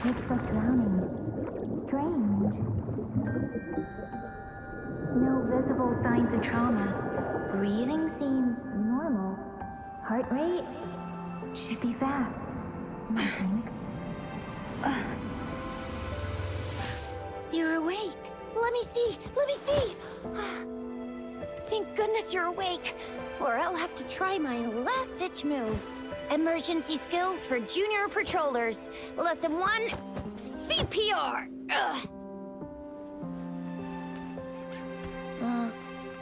It's so drowning. Strange. No visible signs of trauma. Breathing seems normal. Heart rate should be fast, I think. You're awake. Let me see. Let me see. Thank goodness you're awake. Or I'll have to try my last-ditch move. Emergency skills for junior patrollers. Lesson 1, CPR.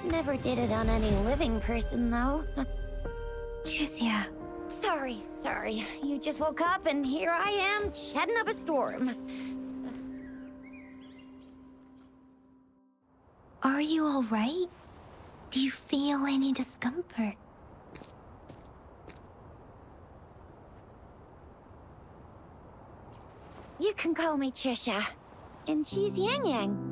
Never did it on any living person, though. Juicia. Sorry. You just woke up and here I am, chatting up a storm. Are you all right? Do you feel any discomfort? You can call me Trisha. And she's Yang Yang.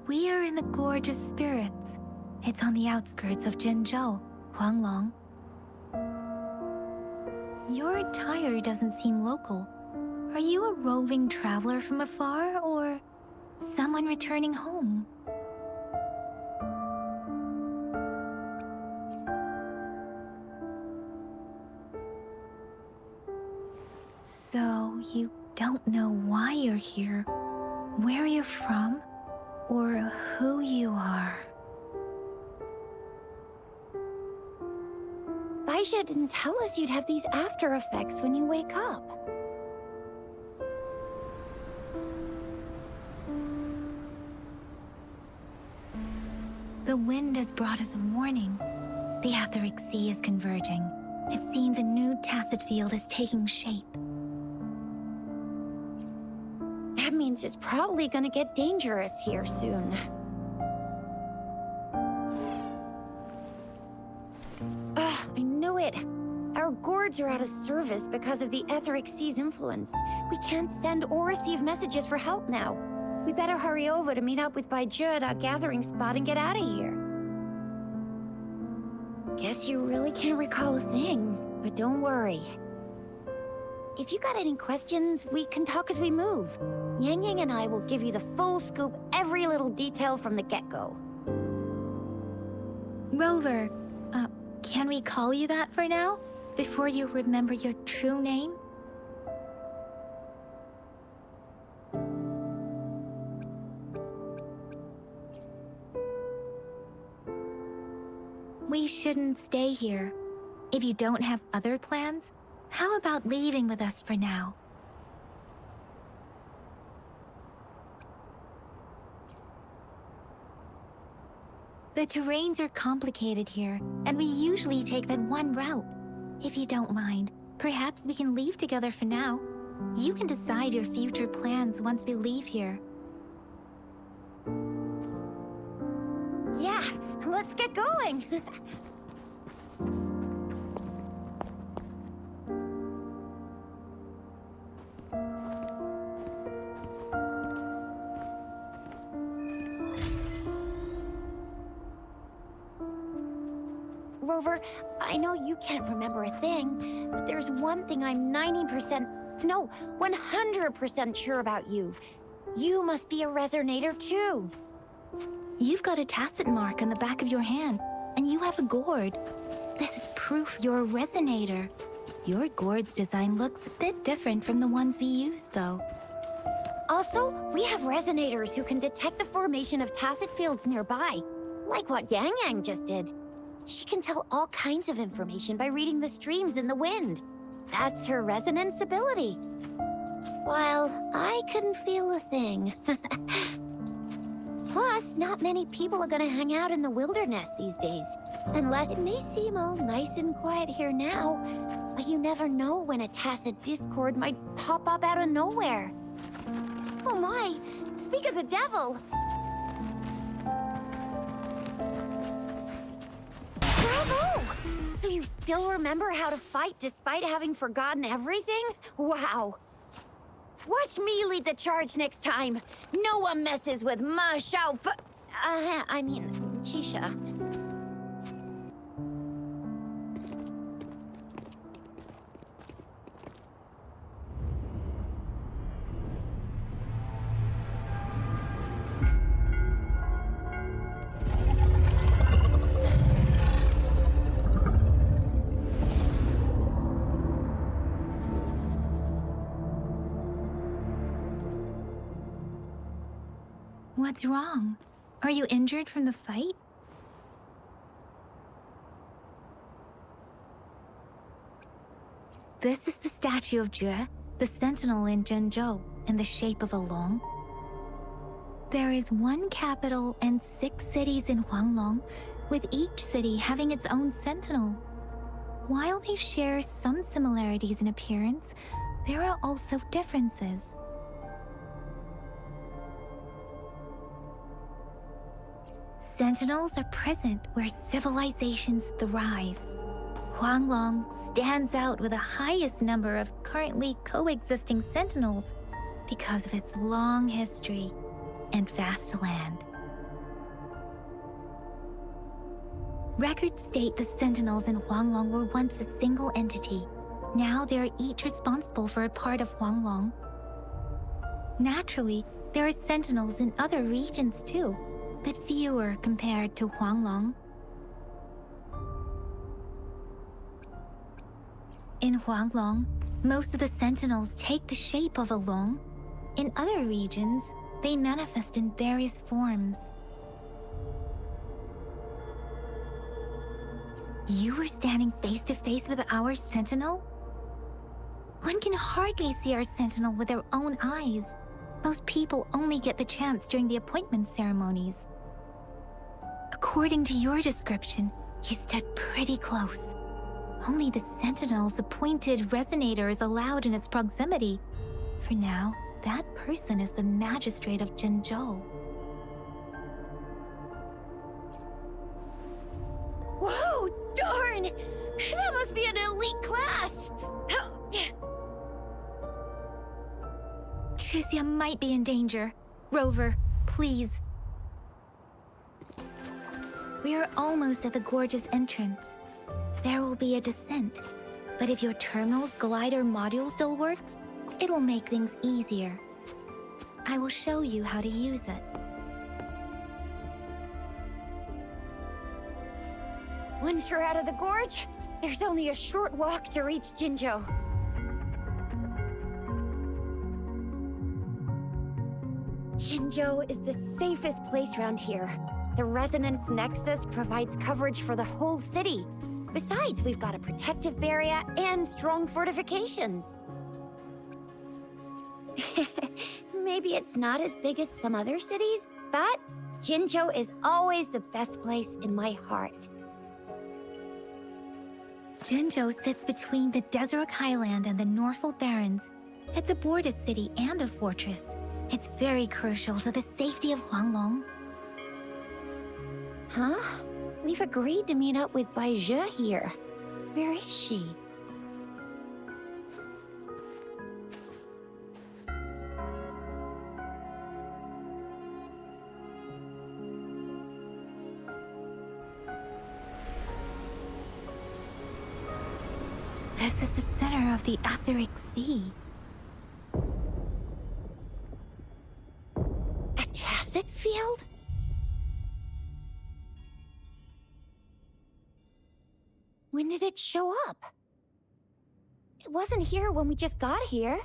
We are in the Gorgeous Spirits. It's on the outskirts of Jinzhou, Huanglong. Your attire doesn't seem local. Are you a roving traveler from afar, or someone returning home? So, you don't know why you're here, where you're from, or who you are. Baisha didn't tell us you'd have these after effects when you wake up. The wind has brought us a warning. The Etheric Sea is converging. It seems a new tacit field is taking shape. That means it's probably gonna get dangerous here soon. I knew it. Our gourds are out of service because of the Etheric Sea's influence. We can't send or receive messages for help now. We better hurry over to meet up with Baizhi at our gathering spot and get out of here. Guess you really can't recall a thing, but don't worry. If you got any questions, we can talk as we move. Yang Yang and I will give you the full scoop, every little detail from the get-go. Rover, can we call you that for now? Before you remember your true name? We shouldn't stay here. If you don't have other plans, how about leaving with us for now? The terrains are complicated here, and we usually take that one route. If you don't mind, perhaps we can leave together for now. You can decide your future plans once we leave here. Yeah, let's get going. Rover, I know you can't remember a thing, but there's one thing I'm 90%, no, 100% sure about you. You must be a resonator too. You've got a tacit mark on the back of your hand, and you have a gourd. This is proof you're a resonator. Your gourd's design looks a bit different from the ones we use, though. Also, we have resonators who can detect the formation of tacit fields nearby, like what Yang Yang just did. She can tell all kinds of information by reading the streams in the wind. That's her resonance ability. While I couldn't feel a thing. Plus, not many people are gonna hang out in the wilderness these days. Unless it may seem all nice and quiet here now, but you never know when a tacit discord might pop up out of nowhere. Oh my, speak of the devil! Bravo! So you still remember how to fight despite having forgotten everything? Wow! Watch me lead the charge next time. No one messes with Ma Xiao I mean, Chisha. What's wrong? Are you injured from the fight? This is the statue of Jue, the sentinel in Zhenzhou, in the shape of a long. There is one capital and 6 cities in Huanglong, with each city having its own sentinel. While they share some similarities in appearance, there are also differences. Sentinels are present where civilizations thrive. Huanglong stands out with the highest number of currently coexisting sentinels because of its long history and vast land. Records state the sentinels in Huanglong were once a single entity. Now they are each responsible for a part of Huanglong. Naturally, there are sentinels in other regions too, but fewer compared to Huanglong. In Huanglong, most of the sentinels take the shape of a long. In other regions, they manifest in various forms. You were standing face to face with our sentinel? One can hardly see our sentinel with their own eyes. Most people only get the chance during the appointment ceremonies. According to your description, you stood pretty close. Only the Sentinel's appointed resonator is allowed in its proximity. For now, that person is the magistrate of Zhenzhou. Whoa, darn! That must be an elite class! Chixia might be in danger. Rover, please. We are almost at the gorge's entrance. There will be a descent, but if your terminal's glider module still works, it will make things easier. I will show you how to use it. Once you're out of the gorge, there's only a short walk to reach Jinzhou. Jinzhou is the safest place around here. The Resonance Nexus provides coverage for the whole city. Besides, we've got a protective barrier and strong fortifications. Maybe it's not as big as some other cities, but Jinzhou is always the best place in my heart. Jinzhou sits between the Desert Highland and the Northful Barrens. It's a border city and a fortress. It's very crucial to the safety of Huanglong. Huh? We've agreed to meet up with Bai Zhe here. Where is she? This is the center of the Etheric Sea. A tacit field? When did it show up? It wasn't here when we just got here.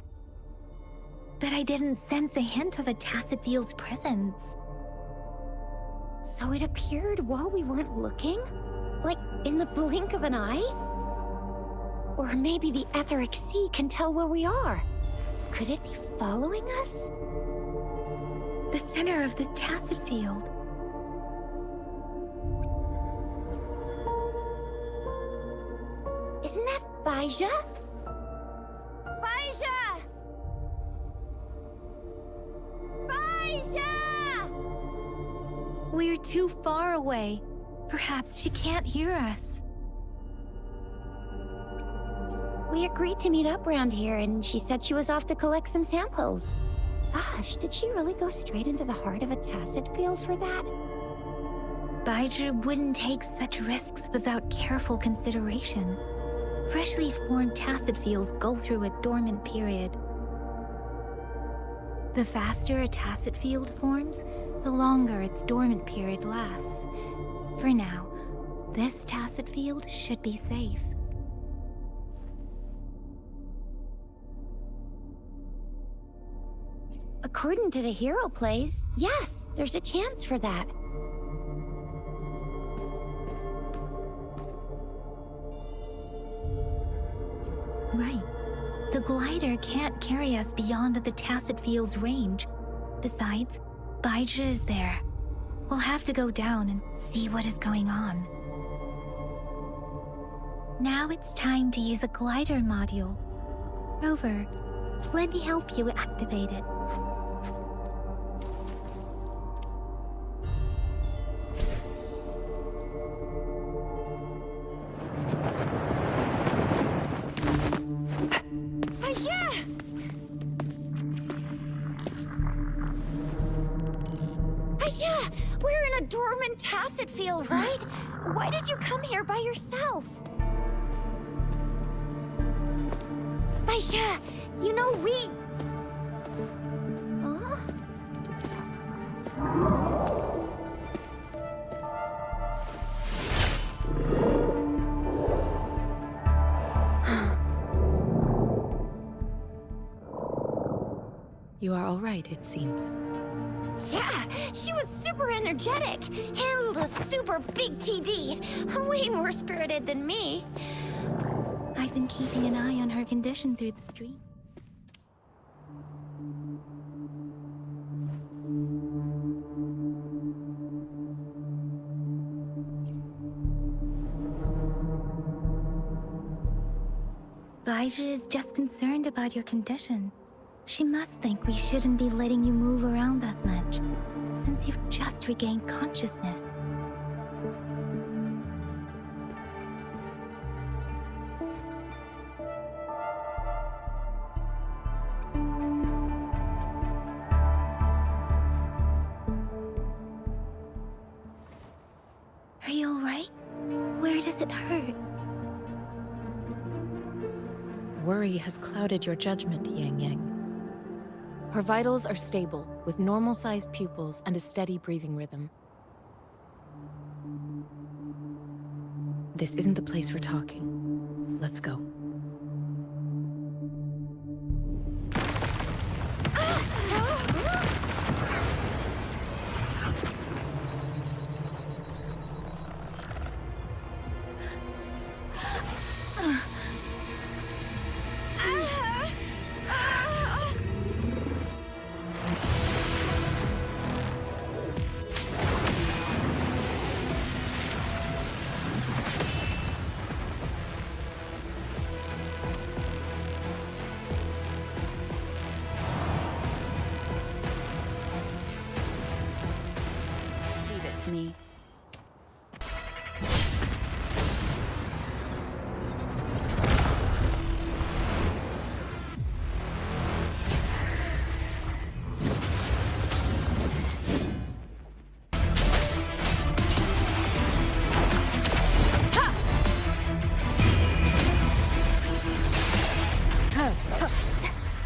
But I didn't sense a hint of a tacit field's presence. So it appeared while we weren't looking? Like in the blink of an eye? Or maybe the Etheric Sea can tell where we are. Could it be following us? The center of the tacit field. Isn't that Bai Zhe? Bai Zhe! Bai Zhe! We're too far away. Perhaps she can't hear us. We agreed to meet up around here, and she said she was off to collect some samples. Gosh, did she really go straight into the heart of a tacit field for that? Baizhi wouldn't take such risks without careful consideration. Freshly formed tacit fields go through a dormant period. The faster a tacit field forms, the longer its dormant period lasts. For now, this tacit field should be safe. According to the hero plays, yes, there's a chance for that. Right. The glider can't carry us beyond the tacit field's range. Besides, Baizhi is there. We'll have to go down and see what is going on. Now it's time to use the glider module. Rover, let me help you activate it. Yeah, we're in a dormant tacit field, right? Why did you come here by yourself? Baisha, you know we... Huh? You are all right, it seems. Yeah, she was super energetic. Handled a super big TD. Way more spirited than me. I've been keeping an eye on her condition through the stream. Baizhi is just concerned about your condition. She must think we shouldn't be letting you move around that much, since you've just regained consciousness. Are you alright? Where does it hurt? Worry has clouded your judgment, Yang Yang. Her vitals are stable, with normal-sized pupils and a steady breathing rhythm. This isn't the place for talking. Let's go.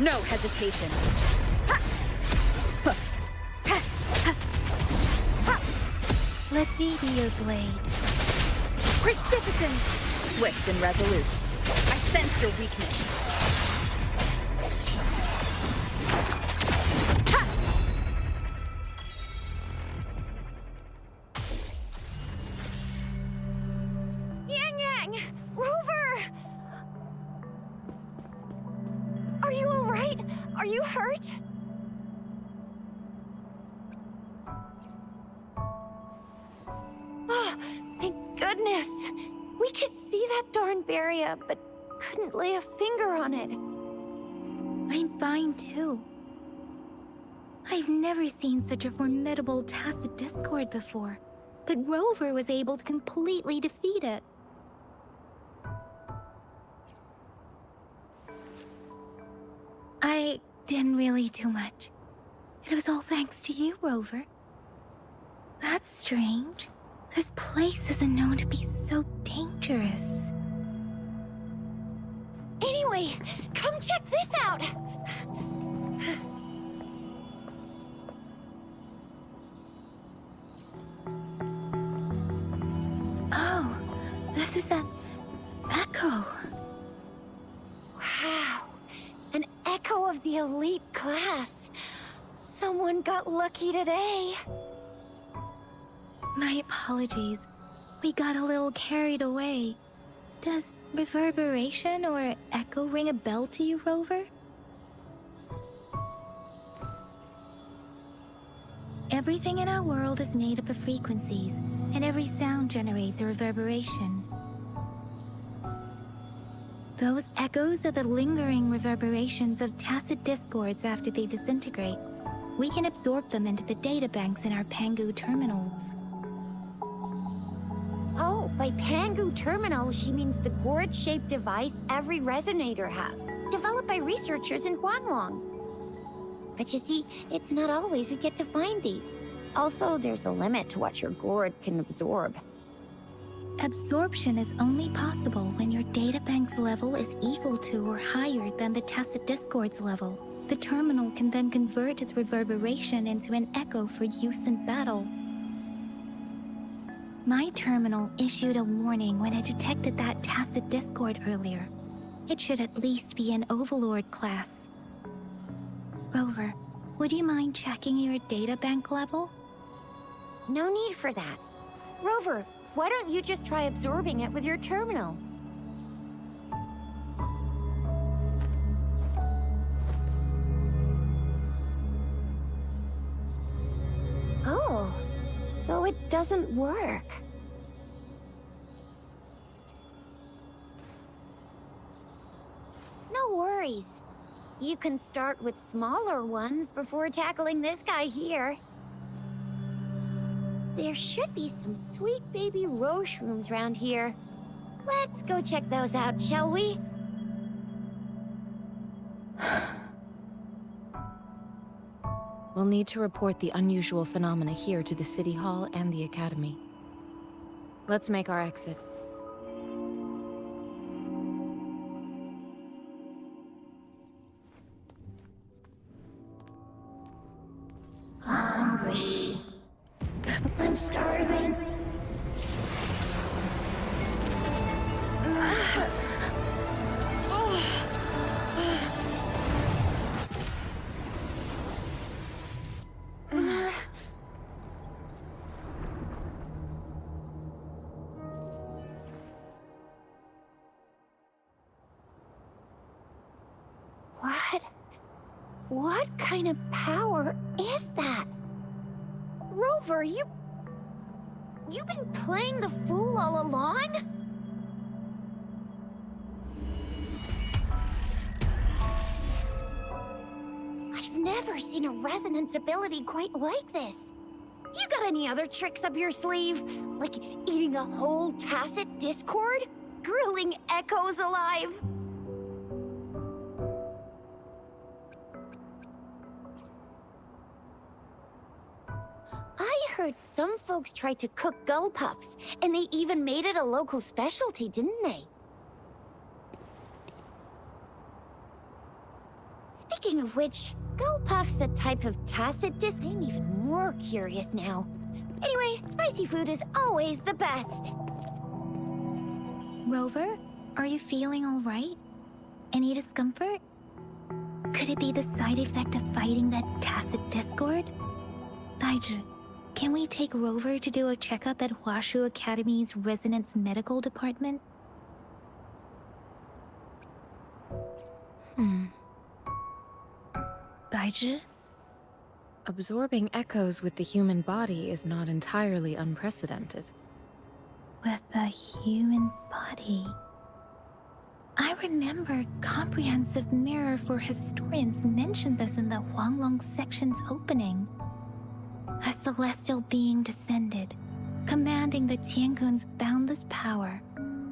No hesitation. Let me be your blade. Precipitant! Swift and resolute. I sense your weakness. Yang Yang! Rover! Are you alright? Are you hurt? Oh, thank goodness! We could see that darn barrier, but couldn't lay a finger on it. I'm fine too. I've never seen such a formidable tacit discord before, but Rover was able to completely defeat it. I didn't really do much. It was all thanks to you, Rover. That's strange. This place isn't known to be so dangerous. Anyway, come check this out! Oh, this is an echo. Wow, an echo of the elite class. Someone got lucky today. My apologies. We got a little carried away. Does reverberation or echo ring a bell to you, Rover? Everything in our world is made up of frequencies, and every sound generates a reverberation. Those echoes are the lingering reverberations of tacit discords after they disintegrate. We can absorb them into the databanks in our Pangu terminals. Oh, by Pangu Terminal, she means the gourd-shaped device every resonator has, developed by researchers in Huanglong. But you see, it's not always we get to find these. Also, there's a limit to what your gourd can absorb. Absorption is only possible when your databank's level is equal to or higher than the tacit discord's level. The terminal can then convert its reverberation into an echo for use in battle. My terminal issued a warning when it detected that tacit discord earlier. It should at least be an Overlord class. Rover, would you mind checking your databank level? No need for that. Rover, why don't you just try absorbing it with your terminal? Oh, so it doesn't work. No worries. You can start with smaller ones before tackling this guy here. There should be some sweet baby rose shrooms around here. Let's go check those out, shall we? We'll need to report the unusual phenomena here to the City Hall and the Academy. Let's make our exit. Hungry. I'm starving. What kind of power is that? Rover, you've been playing the fool all along? I've never seen a resonance ability quite like this. You got any other tricks up your sleeve? Like eating a whole tacit discord? Grilling echoes alive? I heard some folks tried to cook gull puffs, and they even made it a local specialty, didn't they? Speaking of which, Gulpuff's a type of tacit disc. I'm even more curious now. Anyway, spicy food is always the best. Rover, are you feeling all right? Any discomfort? Could it be the side effect of fighting that tacit discord? Baiju, can we take Rover to do a checkup at Hwashu Academy's Resonance Medical Department? Baiju? Absorbing echoes with the human body is not entirely unprecedented. With the human body. I remember Comprehensive Mirror for Historians mentioned this in the Huanglong section's opening. A celestial being descended, commanding the Tiankun's boundless power.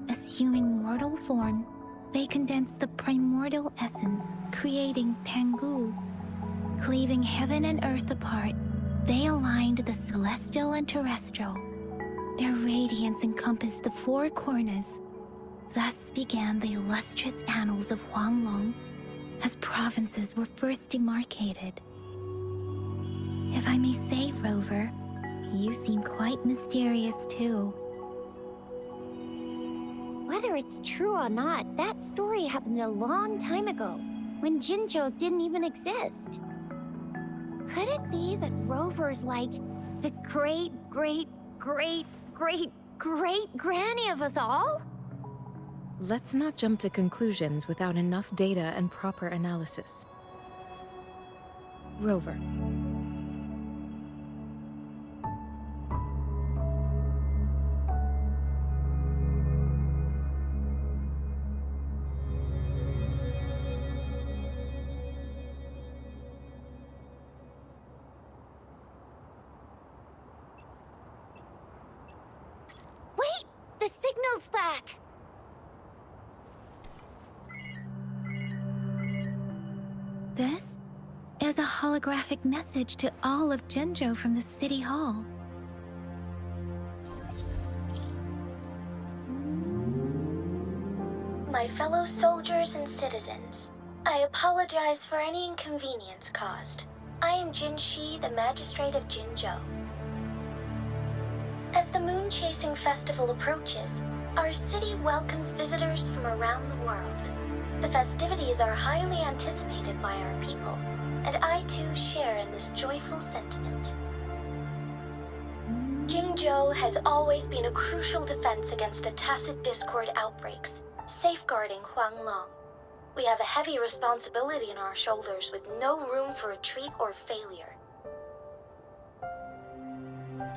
Assuming mortal form, they condensed the primordial essence, creating Pangu. Cleaving heaven and earth apart, they aligned the celestial and terrestrial. Their radiance encompassed the four corners. Thus began the illustrious annals of Huanglong, as provinces were first demarcated. If I may say, Rover, you seem quite mysterious too. Whether it's true or not, that story happened a long time ago, when Jinzhou didn't even exist. Could it be that Rover's like the great granny of us all? Let's not jump to conclusions without enough data and proper analysis. Rover. Wait! The signal's back! This is a holographic message to all of Jinzhou from the City Hall. My fellow soldiers and citizens, I apologize for any inconvenience caused. I am Jin Shi, the Magistrate of Jinzhou. As the Moon Chasing Festival approaches, our city welcomes visitors from around the world. The festivities are highly anticipated by our people, and I too share in this joyful sentiment. Jinzhou has always been a crucial defense against the tacit discord outbreaks, safeguarding Huanglong. We have a heavy responsibility on our shoulders with no room for retreat or failure.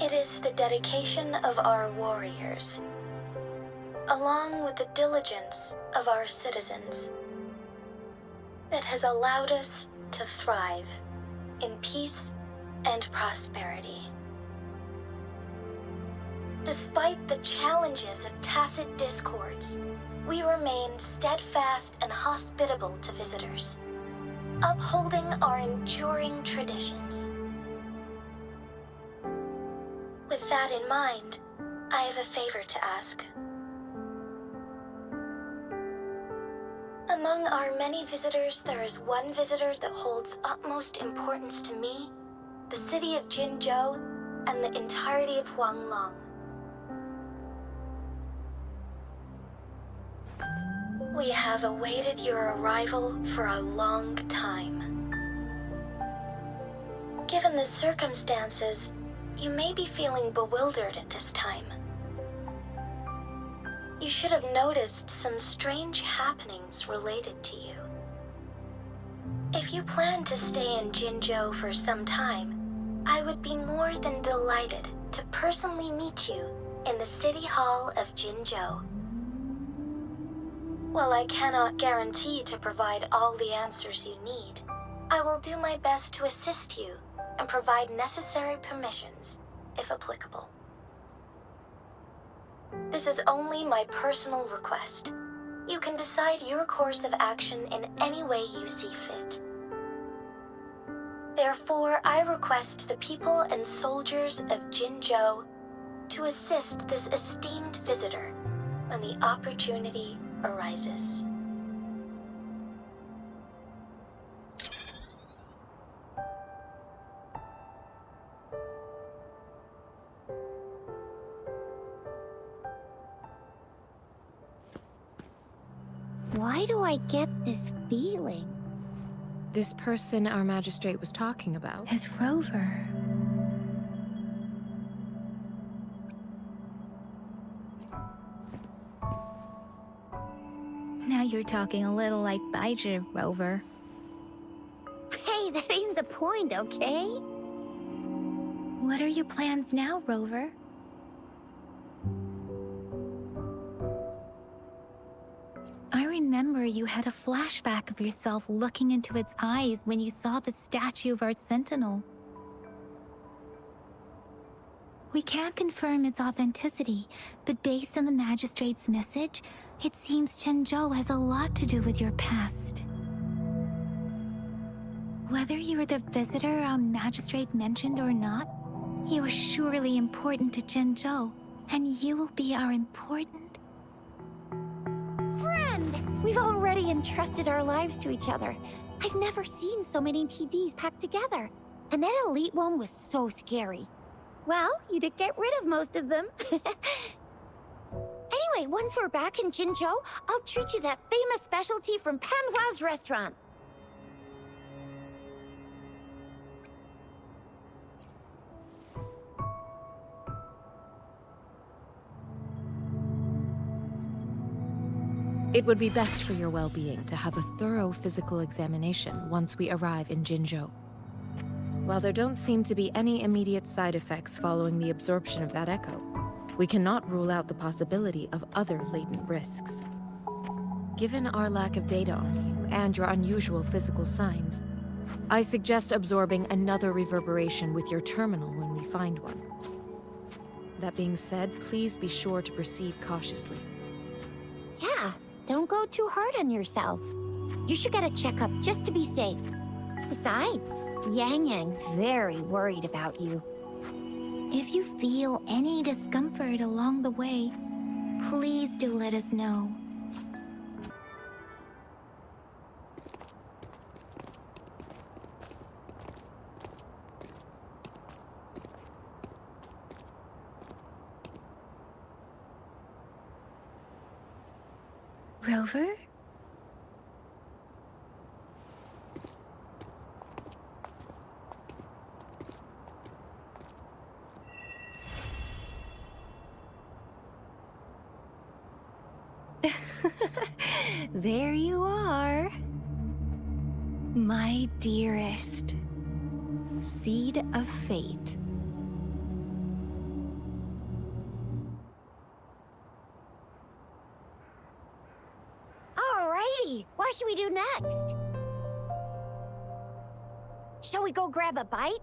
It is the dedication of our warriors, along with the diligence of our citizens, that has allowed us to thrive in peace and prosperity. Despite the challenges of tacit discords, we remain steadfast and hospitable to visitors, upholding our enduring traditions. With that in mind, I have a favor to ask. Among our many visitors, there is one visitor that holds utmost importance to me, the city of Jinzhou, and the entirety of Huanglong. We have awaited your arrival for a long time. Given the circumstances, you may be feeling bewildered at this time. You should have noticed some strange happenings related to you. If you plan to stay in Jinzhou for some time, I would be more than delighted to personally meet you in the City Hall of Jinzhou. While I cannot guarantee to provide all the answers you need, I will do my best to assist you and provide necessary permissions, if applicable. This is only my personal request. You can decide your course of action in any way you see fit. Therefore, I request the people and soldiers of Jinzhou to assist this esteemed visitor when the opportunity arises. Why do I get this feeling? This person our magistrate was talking about. As Rover. Now you're talking a little like Bijah, Rover. Hey, that ain't the point, okay? What are your plans now, Rover? I remember you had a flashback of yourself looking into its eyes when you saw the statue of our sentinel. We can't confirm its authenticity, but based on the magistrate's message, it seems Zhenzhou has a lot to do with your past. Whether you were the visitor our magistrate mentioned or not, you are surely important to Zhenzhou, and you will be our important... Friend! We've already entrusted our lives to each other. I've never seen so many TDs packed together. And that elite one was so scary. Well, you did get rid of most of them. Anyway, once we're back in Jinzhou, I'll treat you that famous specialty from Panhua's restaurant. It would be best for your well-being to have a thorough physical examination once we arrive in Jinzhou. While there don't seem to be any immediate side effects following the absorption of that echo, we cannot rule out the possibility of other latent risks. Given our lack of data on you and your unusual physical signs, I suggest absorbing another reverberation with your terminal when we find one. That being said, please be sure to proceed cautiously. Yeah, don't go too hard on yourself. You should get a checkup just to be safe. Besides, Yang Yang's very worried about you. If you feel any discomfort along the way, please do let us know. Rover? There you are. My dearest. Seed of fate. Alrighty, what should we do next? Shall we go grab a bite?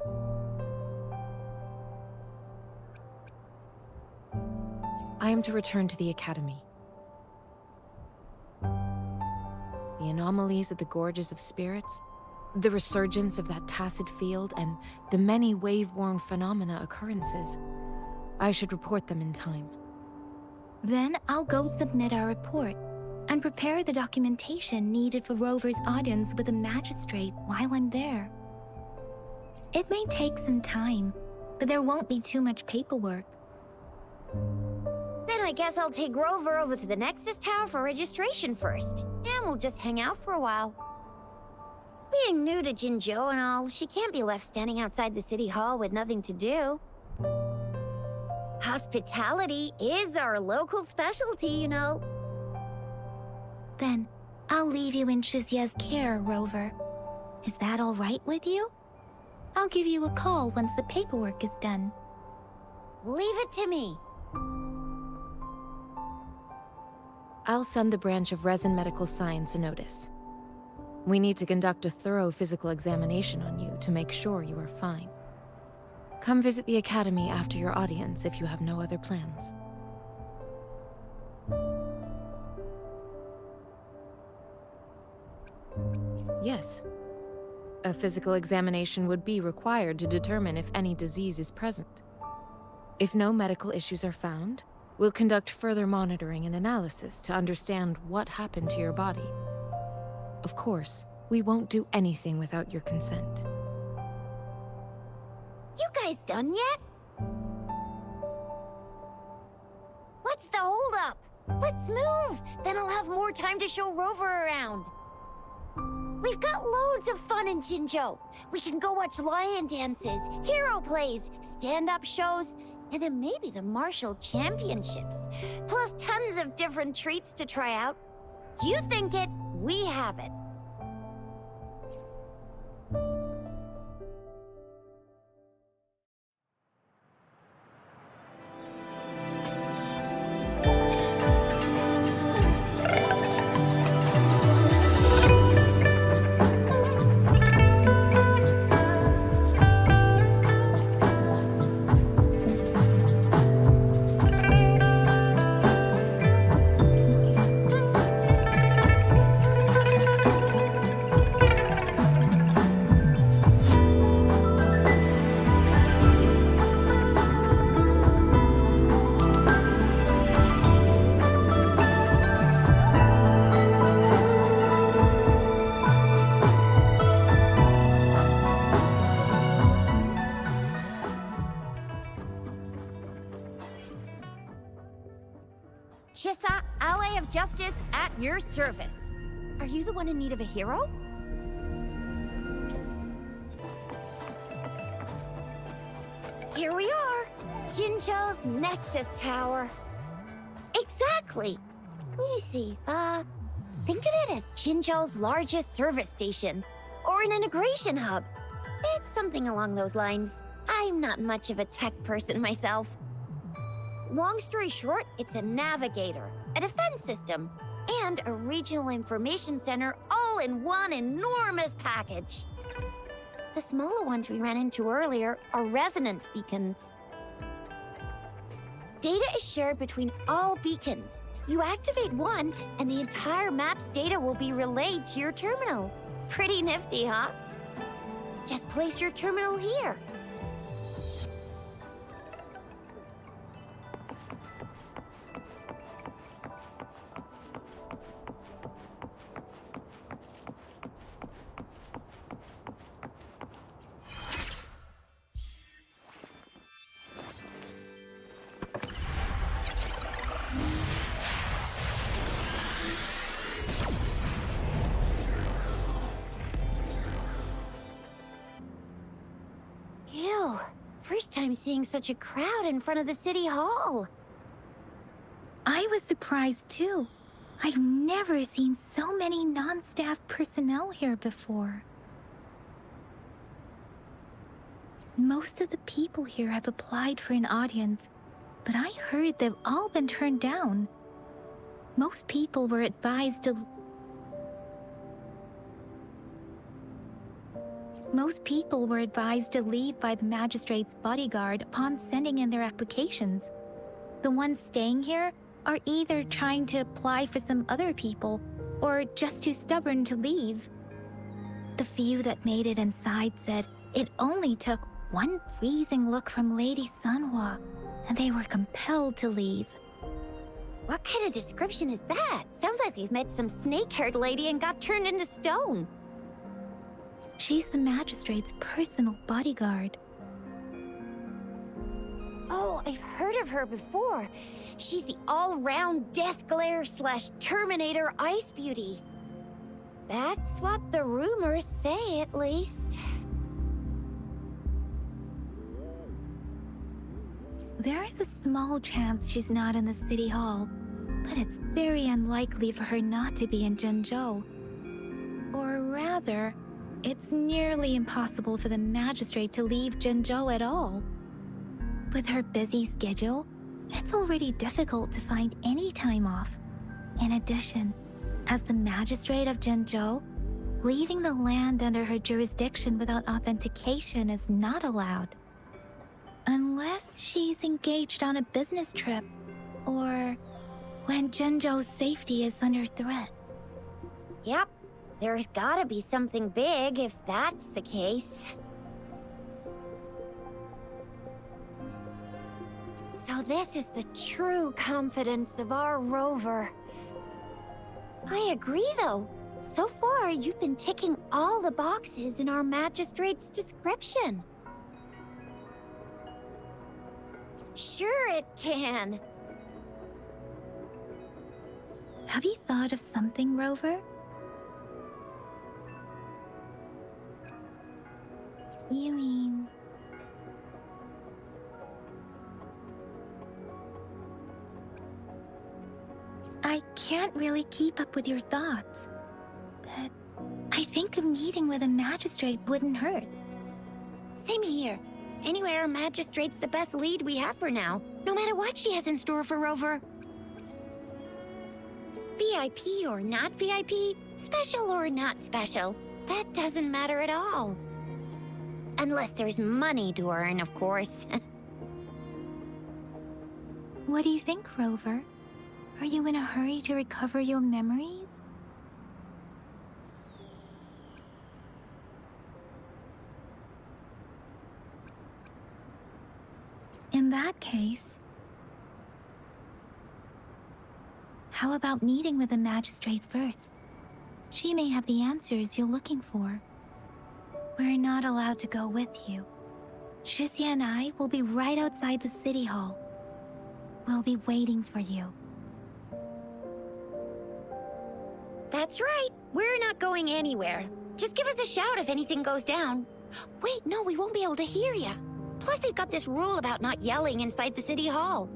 I am to return to the academy. The anomalies of the gorges of spirits, the resurgence of that tacit field, and the many wave-worn phenomena occurrences. I should report them in time. Then I'll go submit our report and prepare the documentation needed for Rover's audience with the magistrate while I'm there. It may take some time, but there won't be too much paperwork. Then I guess I'll take Rover over to the Nexus Tower for registration first, and we'll just hang out for a while. Being new to Jinzhou and all, she can't be left standing outside the city hall with nothing to do. Hospitality is our local specialty, you know. Then I'll leave you in Shizye's care, Rover. Is that all right with you? I'll give you a call once the paperwork is done. Leave it to me. I'll send the branch of Resin Medical Science a notice. We need to conduct a thorough physical examination on you to make sure you are fine. Come visit the academy after your audience if you have no other plans. Yes. A physical examination would be required to determine if any disease is present. If no medical issues are found, we'll conduct further monitoring and analysis to understand what happened to your body. Of course, we won't do anything without your consent. You guys done yet? What's the holdup? Let's move! Then I'll have more time to show Rover around. We've got loads of fun in Jinzhou. We can go watch lion dances, hero plays, stand-up shows, and then maybe the martial championships. Plus tons of different treats to try out. You think it, we have it. Chissa, ally of justice at your service. Are you the one in need of a hero? Here we are, Jinzhou's Nexus Tower. Exactly. Let me see, think of it as Jinzhou's largest service station, or an integration hub. It's something along those lines. I'm not much of a tech person myself. Long story short, it's a navigator, a defense system, and a regional information center all in one enormous package. The smaller ones we ran into earlier are resonance beacons. Data is shared between all beacons. You activate one, and the entire map's data will be relayed to your terminal. Pretty nifty, huh? Just place your terminal here. Ew, first time seeing such a crowd in front of the city hall. I was surprised too. I've never seen so many non-staff personnel here before. Most of the people here have applied for an audience, but I heard they've all been turned down. Most people were advised to leave by the magistrate's bodyguard upon sending in their applications. The ones staying here are either trying to apply for some other people or just too stubborn to leave. The few that made it inside said it only took one freezing look from Lady Sanhua, and they were compelled to leave. What kind of description is that? Sounds like they've met some snake-haired lady and got turned into stone. She's the magistrate's personal bodyguard. Oh, I've heard of her before. She's the all-round Death Glare / Terminator Ice Beauty. That's what the rumors say, at least. There is a small chance she's not in the city hall, but it's very unlikely for her not to be in Jinzhou. Or rather, it's nearly impossible for the magistrate to leave Jinzhou at all. With her busy schedule, it's already difficult to find any time off. In addition, as the magistrate of Jinzhou, leaving the land under her jurisdiction without authentication is not allowed. Unless she's engaged on a business trip, or when Jinzhou's safety is under threat. Yep, there's gotta be something big if that's the case. So this is the true confidence of our Rover. I agree, though. So far, you've been ticking all the boxes in our magistrate's description. Sure it can. Have you thought of something, Rover? You mean... I can't really keep up with your thoughts, but I think a meeting with a magistrate wouldn't hurt. Same here. Anywhere a magistrate's the best lead we have for now, no matter what she has in store for Rover. VIP or not VIP, special or not special, that doesn't matter at all. Unless there's money to earn, of course. What do you think, Rover? Are you in a hurry to recover your memories? In that case, how about meeting with the magistrate first? She may have the answers you're looking for. We're not allowed to go with you. Shizia and I will be right outside the city hall. We'll be waiting for you. That's right. We're not going anywhere. Just give us a shout if anything goes down. Wait, no, we won't be able to hear ya. Plus, they've got this rule about not yelling inside the city hall.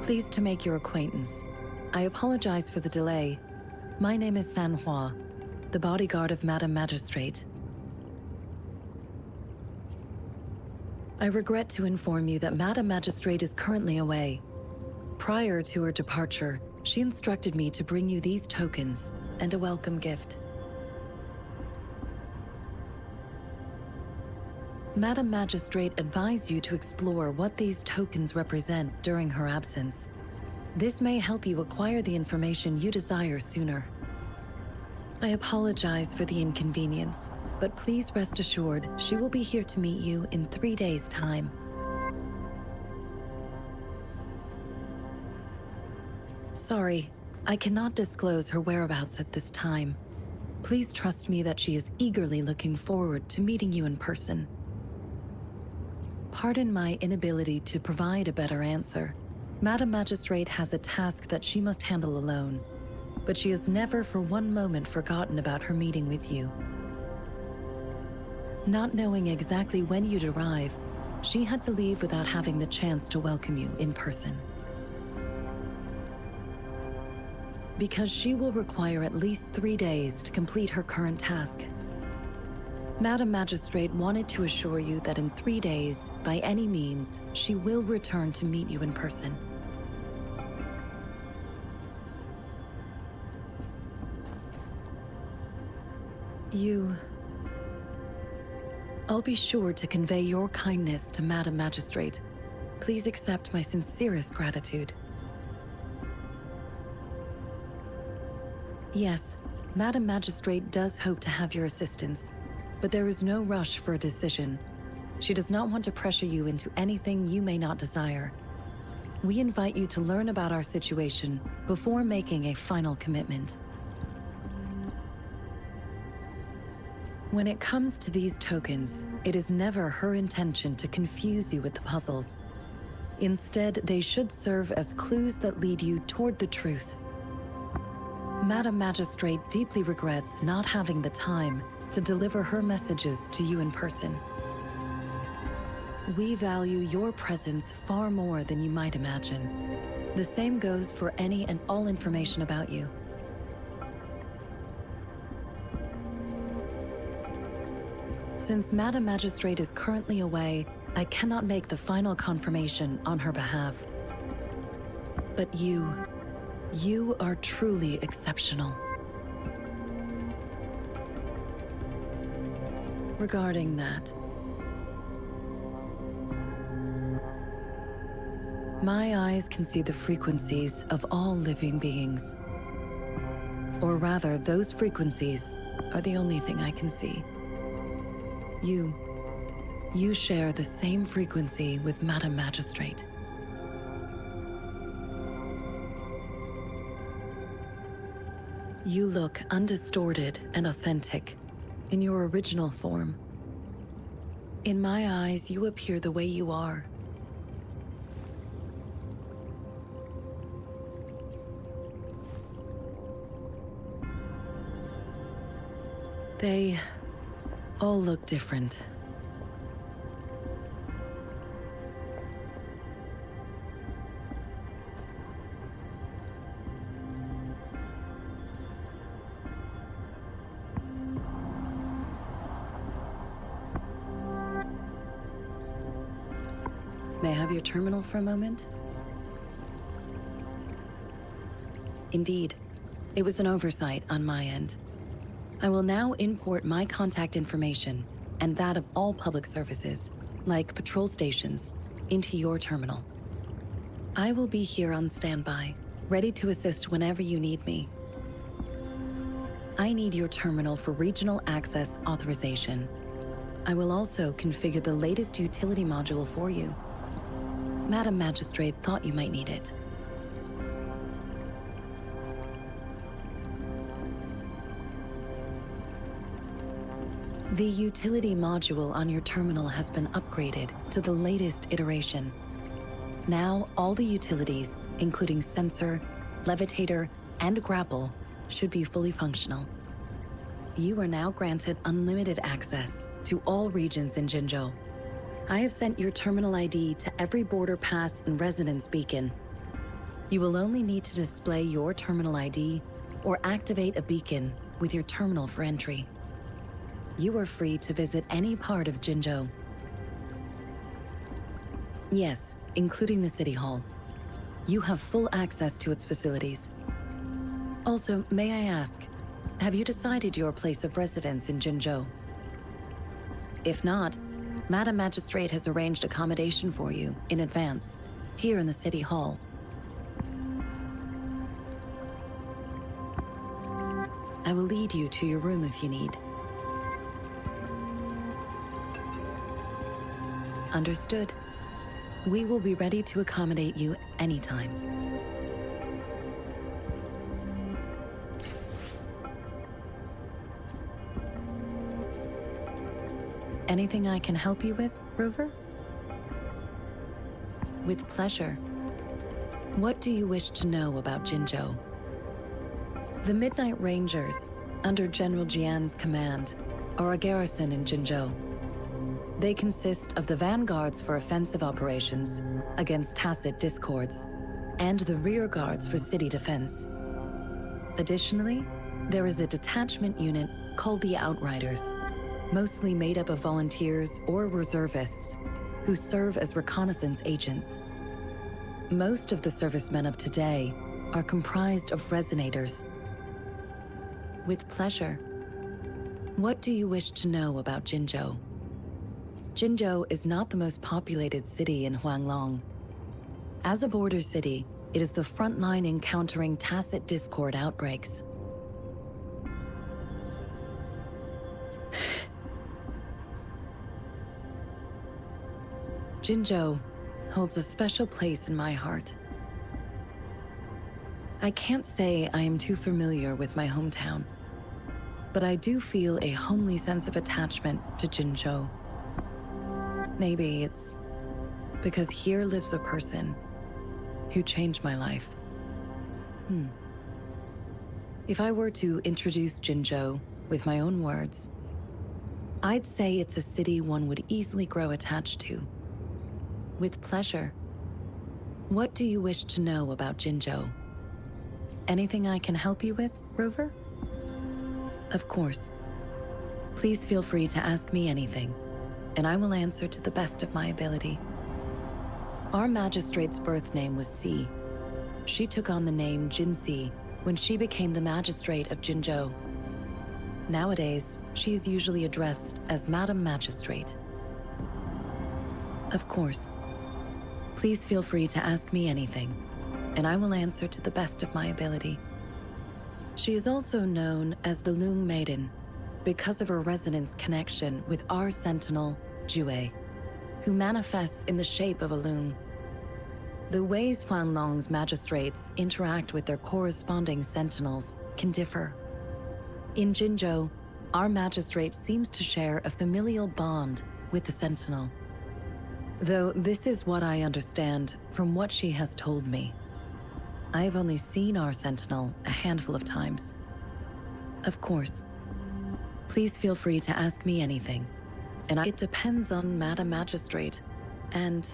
Pleased to make your acquaintance. I apologize for the delay. My name is Sanhua, the bodyguard of Madam Magistrate. I regret to inform you that Madam Magistrate is currently away. Prior to her departure, she instructed me to bring you these tokens and a welcome gift. Madam Magistrate advised you to explore what these tokens represent during her absence. This may help you acquire the information you desire sooner. I apologize for the inconvenience, but please rest assured she will be here to meet you in 3 days' time. Sorry, I cannot disclose her whereabouts at this time. Please trust me that she is eagerly looking forward to meeting you in person. Pardon my inability to provide a better answer. Madam Magistrate has a task that she must handle alone, but she has never for one moment forgotten about her meeting with you. Not knowing exactly when you'd arrive, she had to leave without having the chance to welcome you in person. Because she will require at least 3 days to complete her current task. Madam Magistrate wanted to assure you that in 3 days, by any means, she will return to meet you in person. I'll be sure to convey your kindness to Madam Magistrate. Please accept my sincerest gratitude. Yes, Madam Magistrate does hope to have your assistance, but there is no rush for a decision. She does not want to pressure you into anything you may not desire. We invite you to learn about our situation before making a final commitment. When it comes to these tokens, it is never her intention to confuse you with the puzzles. Instead, they should serve as clues that lead you toward the truth. Madam Magistrate deeply regrets not having the time to deliver her messages to you in person. We value your presence far more than you might imagine. The same goes for any and all information about you. Since Madam Magistrate is currently away, I cannot make the final confirmation on her behalf. But you are truly exceptional. Regarding that, my eyes can see the frequencies of all living beings. Or rather, those frequencies are the only thing I can see. You share the same frequency with Madam Magistrate. You look undistorted and authentic in your original form. In my eyes, you appear the way you are. They all look different. May I have your terminal for a moment? Indeed, it was an oversight on my end. I will now import my contact information and that of all public services, like patrol stations, into your terminal. I will be here on standby, ready to assist whenever you need me. I need your terminal for regional access authorization. I will also configure the latest utility module for you. Madam Magistrate thought you might need it. The utility module on your terminal has been upgraded to the latest iteration. Now, all the utilities, including sensor, levitator, and grapple, should be fully functional. You are now granted unlimited access to all regions in Jinzhou. I have sent your terminal ID to every border pass and residence beacon. You will only need to display your terminal ID or activate a beacon with your terminal for entry. You are free to visit any part of Jinzhou. Yes, including the City Hall. You have full access to its facilities. Also, may I ask, have you decided your place of residence in Jinzhou? If not, Madam Magistrate has arranged accommodation for you in advance, here in the City Hall. I will lead you to your room if you need. Understood. We will be ready to accommodate you anytime. Anything I can help you with, Rover? With pleasure. What do you wish to know about Jinzhou? The Midnight Rangers, under General Jian's command, are a garrison in Jinzhou. They consist of the vanguards for offensive operations against tacit discords, and the rear guards for city defense. Additionally, there is a detachment unit called the Outriders, mostly made up of volunteers or reservists who serve as reconnaissance agents. Most of the servicemen of today are comprised of resonators. With pleasure. What do you wish to know about Jinzhou? Jinzhou is not the most populated city in Huanglong. As a border city, it is the front line in countering tacit discord outbreaks. Jinzhou holds a special place in my heart. I can't say I am too familiar with my hometown, but I do feel a homely sense of attachment to Jinzhou. Maybe it's because here lives a person who changed my life. If I were to introduce Jinzhou with my own words, I'd say it's a city one would easily grow attached to. With pleasure. What do you wish to know about Jinzhou? Anything I can help you with, Rover? Of course. Please feel free to ask me anything, and I will answer to the best of my ability. Our magistrate's birth name was Si. She took on the name Jinsi when she became the magistrate of Jinzhou. Nowadays, she is usually addressed as Madam Magistrate. Of course. Please feel free to ask me anything, and I will answer to the best of my ability. She is also known as the Loong Maiden because of her resonance connection with our sentinel, Jue, who manifests in the shape of a loon. The ways Huanglong's magistrates interact with their corresponding sentinels can differ. In Jinzhou, our magistrate seems to share a familial bond with the sentinel. Though this is what I understand from what she has told me. I have only seen our sentinel a handful of times. Of course. Please feel free to ask me anything, and it depends on Madam Magistrate, and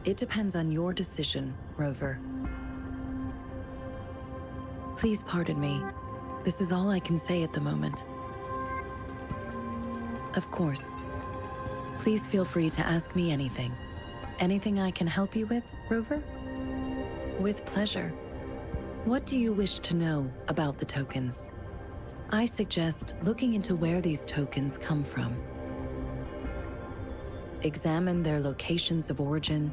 it depends on your decision, Rover. Please pardon me. This is all I can say at the moment. Of course. Please feel free to ask me anything. Anything I can help you with, Rover? With pleasure. What do you wish to know about the tokens? I suggest looking into where these tokens come from. Examine their locations of origin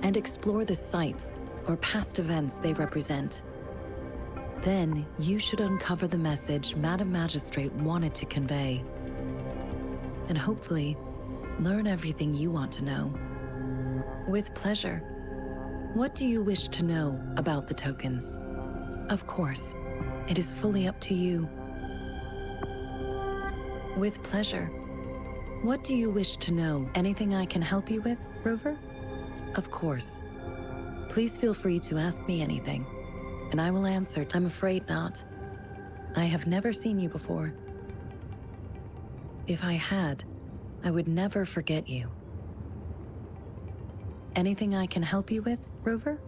and explore the sites or past events they represent. Then you should uncover the message Madam Magistrate wanted to convey. And hopefully, learn everything you want to know. With pleasure. What do you wish to know about the tokens? Of course, it is fully up to you. With pleasure. What do you wish to know? Anything I can help you with, Rover? Of course. Please feel free to ask me anything, and I will answer. I'm afraid not. I have never seen you before. If I had, I would never forget you. Anything I can help you with, Rover?